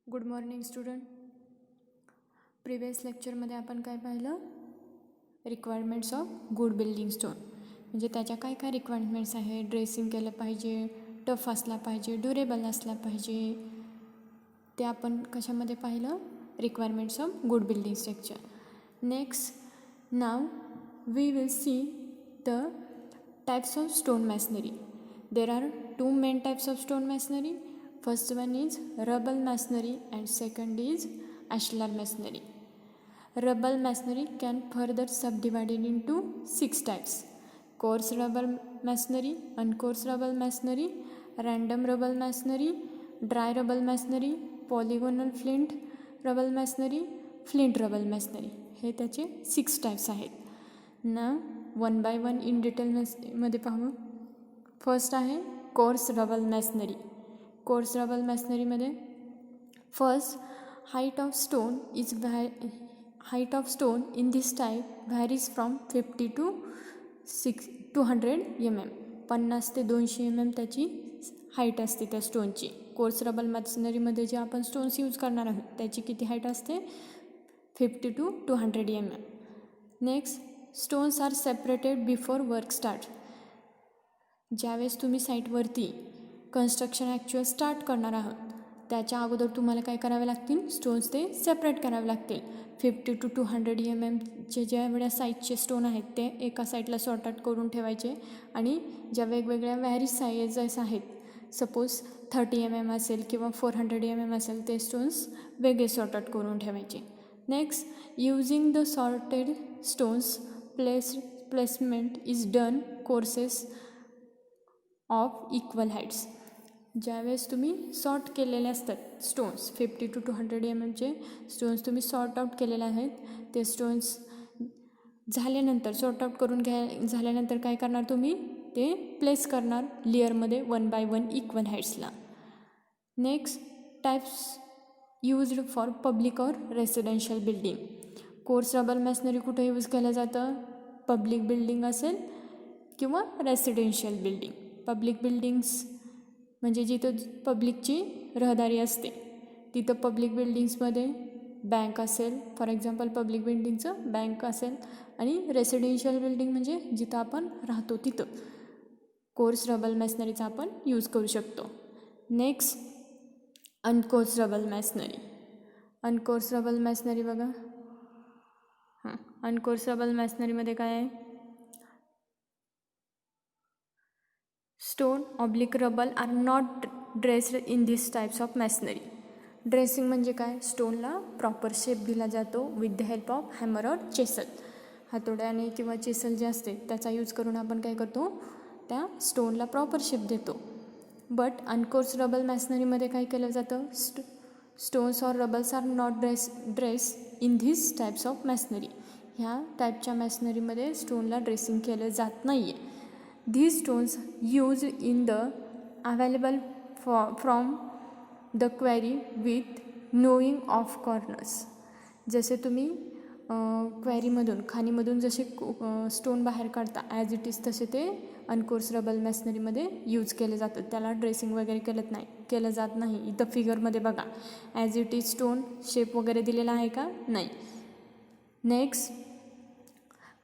Good morning student. Previous लेक्चरमध्ये आपण काय पाहिलं? Requirements of good building stone. म्हणजे त्याच्या काय काय रिक्वायरमेंट्स आहे. ड्रेसिंग केलं पाहिजे, टफ असला पाहिजे, ड्युरेबल असला पाहिजे. ते आपण कशामध्ये पाहिलं? Requirements of good building structure. Next now we will see the types of stone masonry. There are two main types of stone masonry. First one is rubble masonry and second is ashlar masonry. Rubble masonry can further subdivided into 6 types: coarse rubble masonry, uncoarse rubble masonry, random rubble masonry, dry rubble masonry, polygonal flint rubble masonry, flint rubble masonry. हे त्याचे 6 types आहेत ना. One by one in detail मध्ये पाहू. First आहे course rubble masonry. Course rubble मॅसनरीमध्ये first height of stone in this type varies from 50 to 200 mm. 50 ते 200 mm त्याची हाईट असते त्या स्टोनची. कोर्स रबल मॅसनरीमध्ये जे आपण स्टोन्स यूज करणार आहोत त्याची किती हाईट असते? 50 to 200 mm. Next stones are separated before work start. ज्यावेळेस तुम्ही साईटवरती कन्स्ट्रक्शन ॲक्च्युअल स्टार्ट करणार आहोत त्याच्या अगोदर तुम्हाला काय करावे लागतील? स्टोन्स ते सेपरेट करावे लागतील. 50 to 200 mmचे ज्या वेगळ्या साईजचे स्टोन आहेत ते एका साईडला सॉर्ट आउट करून ठेवायचे आणि ज्या वेगवेगळ्या व्हॅरी साईजेस आहेत, सपोज 30 mm असेल किंवा 400 mm असेल, ते स्टोन्स वेगळे सॉर्ट आउट करून ठेवायचे. Next using the sorted stones placement is done courses of equal heights. ज्यावेळेस तुम्ही सॉर्ट केलेले असतात स्टोन्स, 50 to 200 mmचे स्टोन्स तुम्ही सॉर्ट आउट केलेले आहेत, ते स्टोन्स झाल्यानंतर सॉर्ट आउट करून झाल्यानंतर काय करणार तुम्ही? ते प्लेस करणार लेअरमध्ये वन बाय वन इक्वल हाईट्सला. Next types used for public और residential building. Course rubble masonry कुठे यूज केलं जातं? पब्लिक बिल्डिंग असेल किंवा रेसिडेन्शियल बिल्डिंग. पब्लिक बिल्डिंग्स म्हणजे जिथं पब्लिकची रहदारी असते तिथं पब्लिक बिल्डिंग्समध्ये बँक असेल, फॉर एक्झाम्पल पब्लिक बिल्डिंगचं बँक असेल. आणि रेसिडेन्शियल बिल्डिंग म्हणजे जिथं आपण राहतो तिथं कोर्स रबल मॅसनरीचा आपण यूज करू शकतो. नेक्स्ट अनकोर्स रबल मॅसनरी. अनकोर्स रबल मॅसनरी बघा. अनकोर्स रबल मॅसनरीमध्ये काय आहे? Stone oblique rubble are not dressed in this types of masonry. Dressing म्हणजे काय? स्टोनला प्रॉपर शेप दिला जातो with the help of hammer और चेसल. हातोड्याने किंवा चेसल जे असते त्याचा यूज करून आपण काय करतो? त्या स्टोनला प्रॉपर शेप देतो. बट अनकोर्स रबल मॅसनरीमध्ये काय केलं जातं? स्टोन्स और rubbles are not dress in this types of masonry. ह्या टाईपच्या मॅसनरीमध्ये स्टोनला ड्रेसिंग केलं जात नाही आहे. These stones used in the available from the quarry with knowing of corners. जसे तुम्ही क्वॅरीमधून खाणीमधून जसे स्टोन बाहेर काढता ॲज इट इज तसे ते अनकोर्स रबल मॅसनरीमध्ये यूज केले जातात. त्याला ड्रेसिंग वगैरे केलं जात नाही. इथं फिगरमध्ये बघा as it is stone shape वगैरे दिलेला आहे का? नाही. Next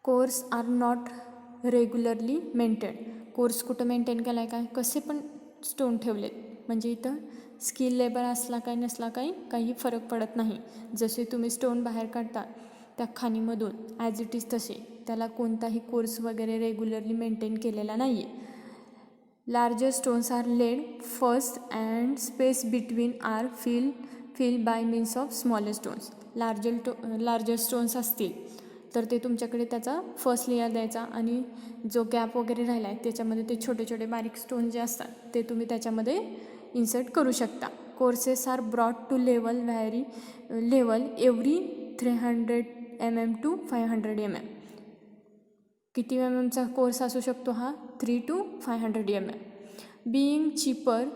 course are not regularly maintain. Course कुठं मेंटेन केला आहे? काय कसे पण स्टोन ठेवलेत म्हणजे इथं स्किल लेबर असला काही नसला काही फरक पडत नाही. जसे तुम्ही स्टोन बाहेर काढता त्या खाणीमधून ॲज इट इज तसे त्याला कोणताही कोर्स वगैरे रेग्युलरली मेंटेन केलेला नाही आहे. Larger stones are laid first and space between are fill by means of smaller stones. Larger stones असतील तर ते तुमच्याकडे त्याचा फर्स्ट लेयर द्यायचा आणि जो गॅप वगैरे राहिला आहे त्याच्यामध्ये ते छोटे छोटे बारीक स्टोन जे असतात ते तुम्ही त्याच्यामध्ये इन्सर्ट करू शकता. Courses are brought to level every 300 mm to 500 mm. किती mmचा कोर्स असू शकतो हा? 3 to 500 mm. Being cheaper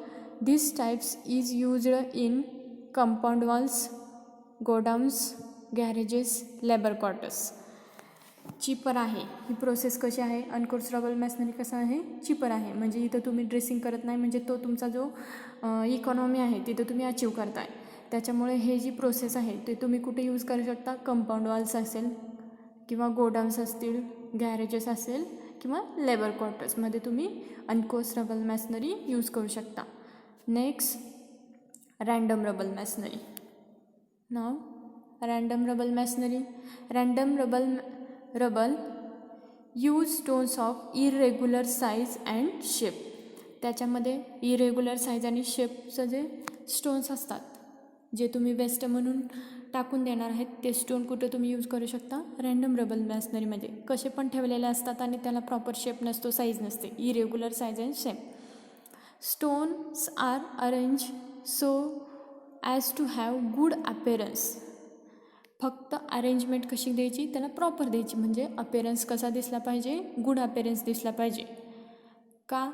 this types is used in compound walls, godowns, garages, labour quarters. Cheaper आहे ही प्रोसेस. कशी आहे? अनकोर्स रबल मॅसनरी कसं आहे? चीपर आहे. म्हणजे इथं तुम्ही ड्रेसिंग करत नाही म्हणजे तो तुमचा जो इकॉनॉमी आहे तिथं तुम्ही अचीव करताय. त्याच्यामुळे हे जी प्रोसेस आहे ते तुम्ही कुठे यूज करू शकता, कंपाऊंड वॉल्स असेल किंवा गोडाऊन्स असतील, गॅरेजेस असेल किंवा लेबर क्वार्टर्समध्ये तुम्ही अनकोर्स रबल मॅसनरी यूज करू शकता. नेक्स्ट रँडम रबल मॅसनरी. नाव रँडम रबल मॅसनरी. रँडम रबल use stones of irregular size and shape. त्याच्यामध्ये इरेग्युलर साईज आणि शेपचं जे स्टोन्स असतात, जे तुम्ही वेस्ट म्हणून टाकून देणार आहेत, ते स्टोन कुठं तुम्ही यूज करू शकता, रँडम रबल मॅसनरीमध्ये. कसे पण ठेवलेले असतात आणि त्याला प्रॉपर शेप नसतो, साईज नसते, irregular size and shape. Stones are arrange so as to have good appearance. फक्त अरेंजमेंट कशी द्यायची, त्याला प्रॉपर द्यायची, म्हणजे अपेरन्स कसा दिसला पाहिजे, गुड अपेरन्स दिसला पाहिजे. का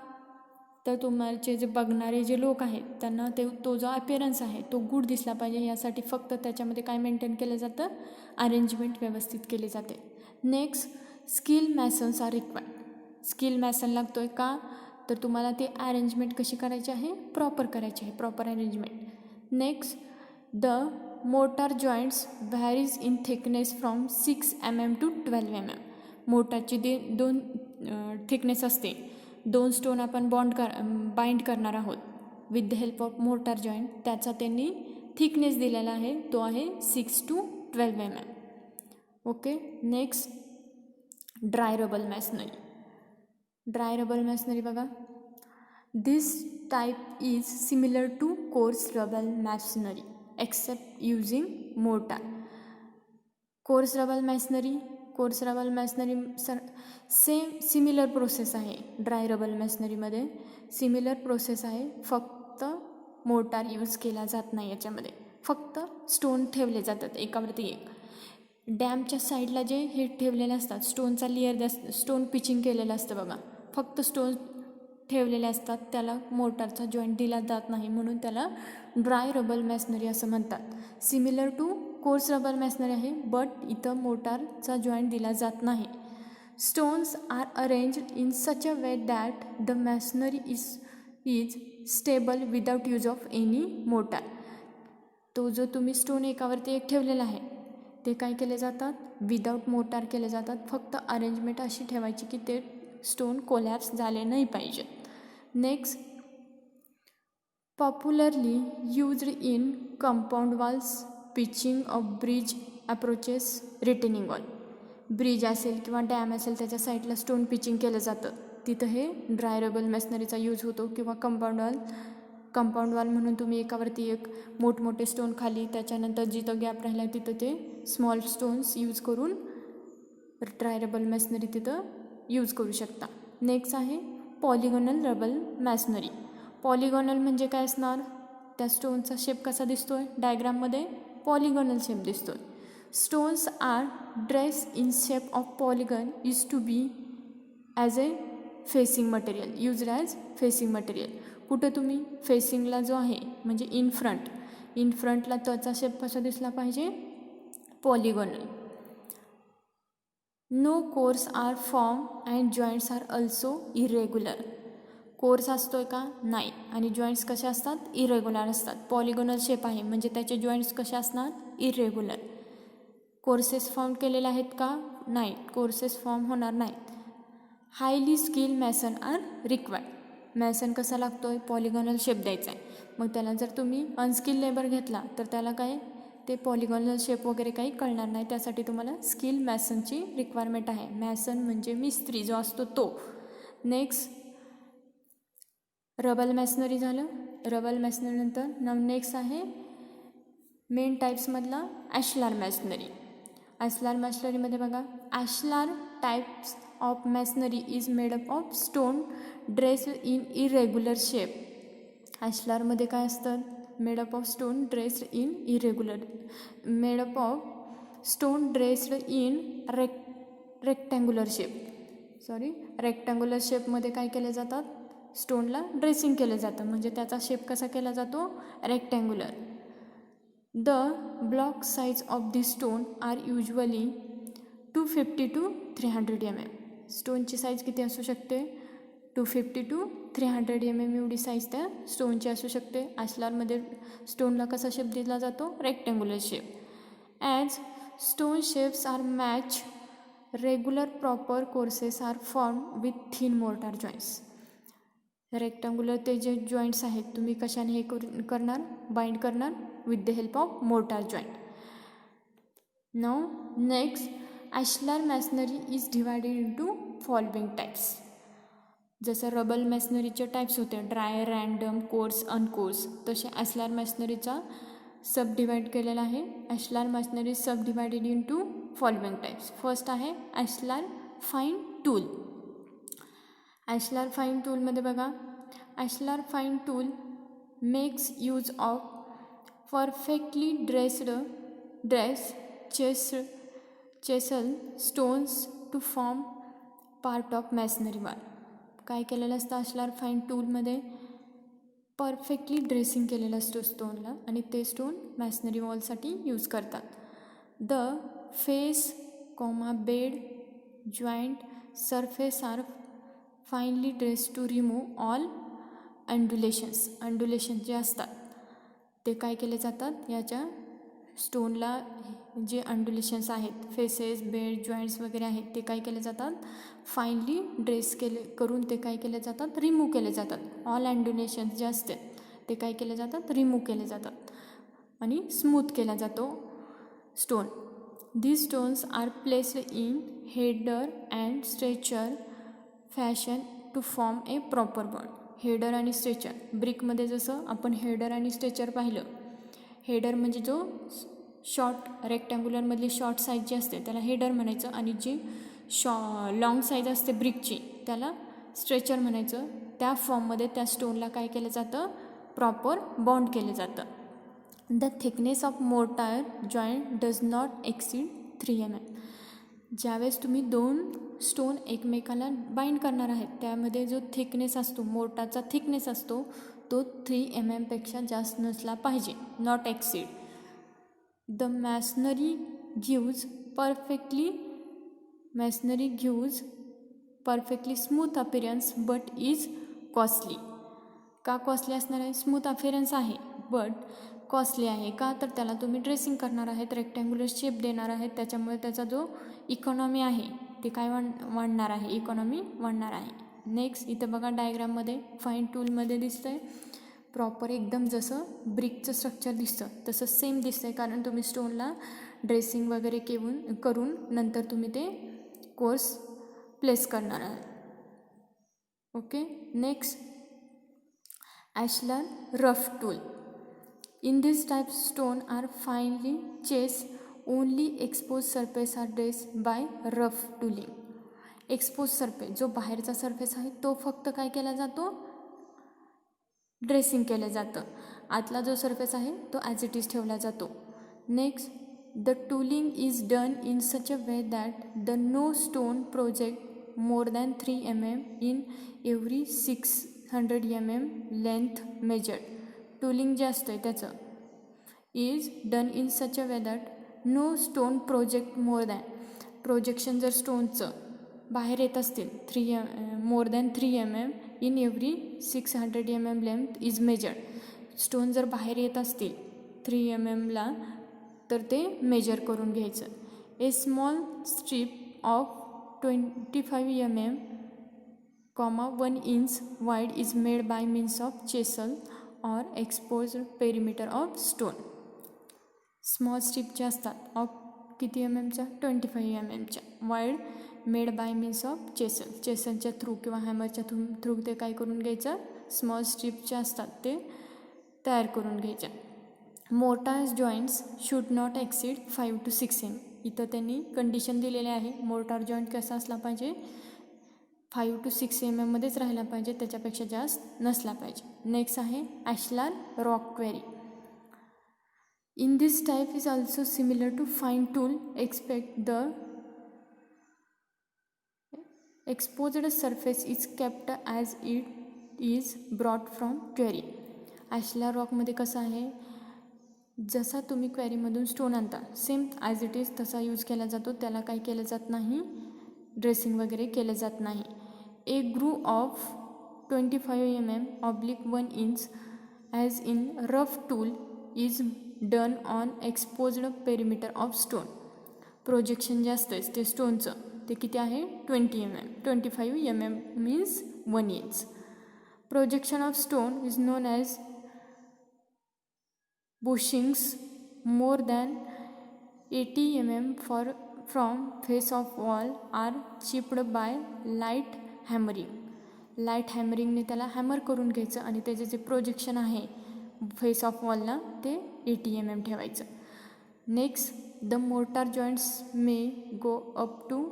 तर तुमचे जे बघणारे जे लोक आहेत त्यांना तो जो अपेरन्स आहे तो गुड दिसला पाहिजे, यासाठी फक्त त्याच्यामध्ये काय मेंटेन केलं जातं, अरेंजमेंट व्यवस्थित केली जाते. Next skill masons are required. Skill mason लागतो आहे का, तर तुम्हाला ते अरेंजमेंट कशी करायची आहे, प्रॉपर करायची आहे, proper arrangement. Next the motor joints varies in thickness from 6 mm to 12 mm. मोटारची दोन थिकनेस असते. 2 स्टोन आपण बाइंड करणार आहोत with the help of motor joint. त्याचा त्यांनी थिकनेस दिलेला आहे, तो आहे 6 to 12 mm. Okay. Next dry rubble masonry. Dry rubble masonry बघा. This type is similar to course rubble masonry except using mortar. Course rubble masonry same similar process आहे. Dry rubble मॅसनरीमध्ये similar process आहे, फक्त motor use केला जात नाही. याच्यामध्ये फक्त स्टोन ठेवले जातात एकावरती एक. डॅमच्या साईडला जे हे ठेवलेले असतात, स्टोनचा लेअर जास्त, स्टोन पिचिंग केलेलं असतं बघा, फक्त स्टोन ठेवलेले असतात, त्याला मोटारचा जॉईंट दिला जात नाही, म्हणून त्याला ड्राय रबल मॅसनरी असं म्हणतात. Similar to course rubble masonry आहे, बट इथं मोटारचा जॉईंट दिला जात नाही. Stones are arranged in such a way that the masonry is stable without use of any mortar. तो जो तुम्ही स्टोन एकावरती एक ठेवलेला आहे ते काय केले जातात, विदाउट मोटार केले जातात. फक्त अरेंजमेंट अशी ठेवायची की ते स्टोन कोलॅप्स झाले नाही पाहिजेत. Next popularly used in compound walls, pitching of bridge approaches, retaining wall. Bridge असेल किंवा डॅम असेल त्याच्या साईडला स्टोन पिचिंग केलं जातं, तिथं हे ड्राय रबल मॅसनरीचा यूज होतो. किंवा कंपाऊंड वॉल म्हणून तुम्ही एकावरती एक मोठमोठे स्टोन खाली, त्याच्यानंतर जिथं गॅप राहिला तिथं ते स्मॉल स्टोन्स यूज करून ड्राय रबल मॅसनरी तिथं यूज करू शकता. नेक्स्ट आहे पॉलिगॉनल रबल मॅसनरी. पॉलिगॉनल म्हणजे काय असणार, त्या स्टोनचा शेप कसा दिसतो आहे, डायग्राममध्ये पॉलिगॉनल शेप दिसतो आहे. Stones are dress in shape of polygon is to be as a facing material, use as facing material. कुठं तुम्ही फेसिंगला जो आहे म्हणजे इन फ्रंटला त्याचा शेप कसा दिसला पाहिजे, polygonal. No course are form and joints are also irregular. Course असतोय का, नाही, आणि जॉईंट्स कसे असतात, इरेग्युलर असतात. पॉलिगॉनल शेप आहे म्हणजे त्याचे जॉईंट्स कसे असणार, इरेग्युलर. कोर्सेस फॉर्म केलेले आहेत का, नाही, कोर्सेस फॉर्म होणार नाहीत. Highly skill mason are required. Mason कसा लागतोय, पॉलिगॉनल शेप द्यायचा आहे. मग त्याला जर तुम्ही अनस्किल लेबर घेतला तर त्याला काय, ते पॉलिगॉनल शेप वगैरे काही कळणार नाही. त्यासाठी तुम्हाला स्किल मॅसनची रिक्वायरमेंट आहे. मॅसन म्हणजे मिस्त्री जो असतो तो. नेक्स्ट रबल मॅसनरी झालं. रबल मॅसनरीनंतर नेक्स्ट आहे मेन टाईप्समधला ॲशलार मॅसनरी. ॲशलार मॅसनरीमध्ये बघा, ashlar types of masonry is made up of stone dressed in irregular shape. ॲशलारमध्ये काय असतं, made up of stone dressed in rectangular शेपमध्ये काय केले जातात, स्टोनला ड्रेसिंग केलं जातं, म्हणजे त्याचा शेप कसा केला जातो, rectangular. The block size of the stone are usually 250 to 300 mm. स्टोनची साईज किती असू शकते, 250 to 300 mm एवढी साईज त्या स्टोनची असू शकते. ॲशलारमध्ये स्टोनला कसा शेप दिला जातो? Rectangular shape. As stone shapes are match regular proper courses are form with thin mortar joints. Rectangular ते जे जॉईंट्स आहेत तुम्ही कशाने हे करणार? बाइंड करणार with the help of mortar joint. Now next, ashlar masonry is divided into following types. जसं rubble मॅसनरीचे टाईप्स होते ड्राय, रँडम, कोर्स, अनकोर्स, तसे ॲशलार मॅसनरीचा सब डिवाइड केलेला आहे. Ashlar masonry sub divided into following types. First आहे ashlar fine tool. Ashlar fine टूलमध्ये बघा, ashlar fine tool makes use of perfectly chisel stones to form part of masonry wall. काय केलेलं असतं ॲशलार fine टूलमध्ये? Perfectly dressing केलेलं असतो स्टोनला आणि ते स्टोन मॅसनरी वॉलसाठी यूज करतात. The face bed joint surface are finely dress to remove all undulations. Undulation जे असतात ते काय केले जातात? याच्या स्टोनला जे अंडुलेशन्स आहेत, फेसेस, बेड, जॉईंट्स वगैरे आहेत, ते काय केले जातात? फाईनली ड्रेस करून ते काय केले जातात? रिमूव्ह केले जातात. ऑल अंडुलेशन्स जे असतात ते काय केले जातात? रिमूव्ह केले जातात आणि स्मूथ केला जातो stone. These stones are placed in header and stretcher fashion to form a proper bond. Header आणि स्ट्रेचर, ब्रिकमध्ये जसं आपण हेडर आणि स्ट्रेचर पाहिलं, हेडर म्हणजे जो शॉर्ट रेक्टँग्युलरमधली शॉर्ट साईज जी असते त्याला हेडर म्हणायचं आणि जी लॉंग साईज असते ब्रिकची त्याला स्ट्रेचर म्हणायचं. त्या फॉर्ममध्ये त्या स्टोनला काय केलं जातं? प्रॉपर बॉन्ड केलं जातं. The thickness of mortar joint does not exceed 3 mm. ज्यावेळेस तुम्ही दोन स्टोन एकमेकाला बाइंड करणार आहेत त्यामध्ये जो थिकनेस असतो, मोर्टारचा थिकनेस असतो, तो 3 mm पेक्षा जास्त नसला पाहिजे. Not exceed. The masonry gives perfectly smooth appearance but is costly. का कॉस्टली असणार आहे? स्मूथ अपिअरन्स आहे बट कॉस्टली आहे. का? तर त्याला तुम्ही ड्रेसिंग करणार आहेत, रेक्टँग्युलर शेप देणार आहेत, त्याच्यामुळे त्याचा जो इकॉनॉमी आहे ते काय वाढणार आहे? इकॉनॉमी वाढणार आहे. नेक्स्ट इथं बघा डायग्राममध्ये फाईन टूलमध्ये दिसतं आहे प्रॉपर एकदम जसं ब्रिकचं स्ट्रक्चर दिसतं तसं सेम दिसतं आहे, कारण तुम्ही स्टोनला ड्रेसिंग वगैरे करून नंतर तुम्ही ते कोर्स प्लेस करणार आहात. Okay. Next ashlar rough tool. In this type stone are finely chased, only exposed surface are dressed by rough tooling. Expose surface जो बाहेरचा सरफेस आहे तो फक्त काय केला जातो? ड्रेसिंग केलं जातं. आतला जो सरफेस आहे तो ॲज इट इज ठेवला जातो. Next, the tooling is done in such a way that the no stone project more than 3 mm in every 600 mm length measured. Tooling जे असतं त्याचं is done in such a way that no stone project more than. Projection जर स्टोनचं बाहेर येत असतील more than 3 mm in every 600 mm length is measured. Stone जर बाहेर येत असतील 3 mm तर ते मेजर करून घ्यायचं. ए small strip of 25 mm, 1 inch wide is made by means of chisel or exposed perimeter of stone. Small स्ट्रीपच्या असतात ऑफ किती mmच्या? 25 mmच्या. Wide made by means of चेसलच्या थ्रू किंवा हॅमरच्या थ्रू ते काय करून घ्यायचं? स्मॉल स्ट्रीपच्या असतात ते तयार करून घ्यायच्या. Mortar joints should not exceed 5 to 6 mm. इथं त्यांनी कंडिशन दिलेले आहे मोर्टार जॉईंट कसा असला पाहिजे? 5 to 6 mm मध्येच राहायला पाहिजे, त्याच्यापेक्षा जास्त नसला पाहिजे. नेक्स्ट आहे ashlar rock quarry. In this type is also similar to fine tool expect the exposed surface is kept as it is brought from quarry. Ashlar रॉकमध्ये कसं आहे? जसा तुम्ही क्वेरीमधून स्टोन आणता सेम ॲज इट इज तसा use केला जातो, त्याला काही केलं जात नाही, ड्रेसिंग वगैरे केलं जात नाही. ए ग्रू of 25 mm oblique 1 inch as in rough tool is done on exposed perimeter of stone. Projection जास्त आहे ते स्टोनचं, ते किती आहे 20 mm. 25 mm means 1 inch. Projection of stone is known as bushings more than 80 mm from face of wall are chipped by light hammering. Light हॅमरिंगने त्याला hammer करून घ्यायचं आणि त्याचे जे प्रोजेक्शन आहे फेस ऑफ वॉलला ते 80 mm ठेवायचं. Next, the mortar joints may go up to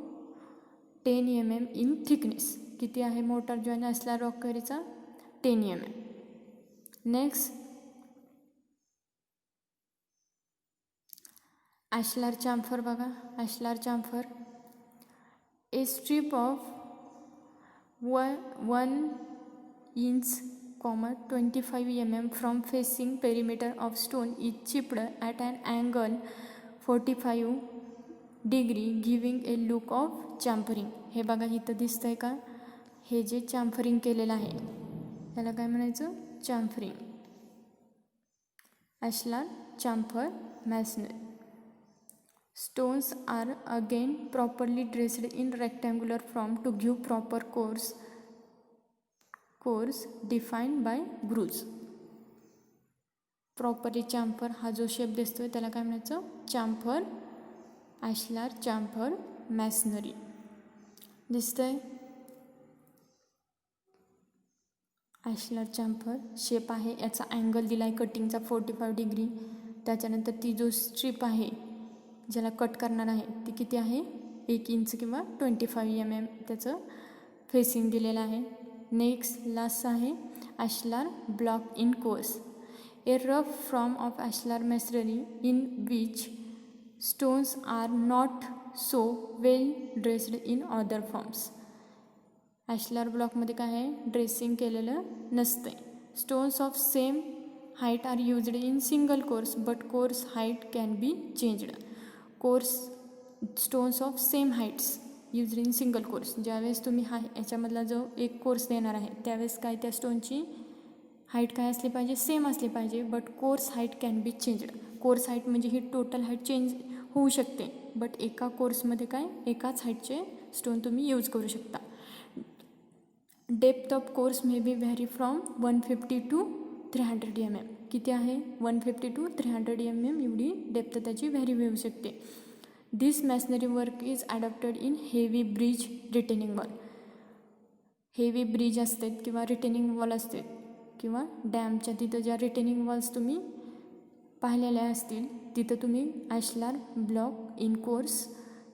10 mm in thickness. किती आहे मोर्टार जॉईंट असला रॉकरीचा 10 mm. नेक्स्ट, ॲशलार चाम्फर बघा. Ashlar chamfer, a strip of 1 inch, 25 mm from facing perimeter of stone is chipped at an angle 45 degree giving a look of chamfering. हे बघा इथं दिसतंय का, हे जे चाम्फरिंग केलेलं आहे त्याला काय म्हणायचं, chamfering. Ashlar chamfer masonry. Stones are again properly dressed in rectangular form to give proper course defined by grooves. Properly chamfer हा जो शेप दिसतोय त्याला काय म्हणायचं, चाम्फर. ॲशलार चाम्फर मॅसनरी दिसतंय. ॲशलार चाम्फर शेप आहे, याचा अँगल दिला आहे कटिंगचा 45 डिग्री. त्याच्यानंतर ती जो स्ट्रीप आहे ज्याला कट करणार आहे ती किती आहे 1 इंच किंवा 25 mm त्याचं फेसिंग दिलेलं आहे. नेक्स्ट लास्ट आहे ashlar block in course, a rough form of ashlar masonry in which stones are not so well dressed in other forms. Ashlar ब्लॉकमध्ये काय आहे, ड्रेसिंग केलेलं नसते. Stones of same height are used in single course but course height can be changed. Course stones of same heights use in single course. ज्यावेळेस तुम्ही याच्यामधला जो एक course देणार आहे त्यावेळेस काय त्या स्टोनची हाईट काय असली पाहिजे, सेम असली पाहिजे. But course height can be changed. Course height म्हणजे ही टोटल हाईट चेंज होऊ शकते, बट एका कोर्समध्ये काय एकाच हाईटचे स्टोन तुम्ही यूज करू शकता. Depth of course may be vary from 150 to 300 mm. किती आहे 150 to 300 mm एवढी डेप्थ त्याची व्हॅरी होऊ शकते. This masonry work is adopted in heavy bridge retaining wall. Heavy bridge असतात किंवा रिटेनिंग वॉल असतात किंवा डॅमच्या तिथं ज्या रिटेनिंग वॉल्स तुम्ही पाहिलेल्या असतील तिथं तुम्ही ॲशलार ब्लॉक इन कोर्स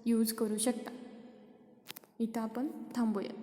यूज करू शकता. इथं आपण थांबूया.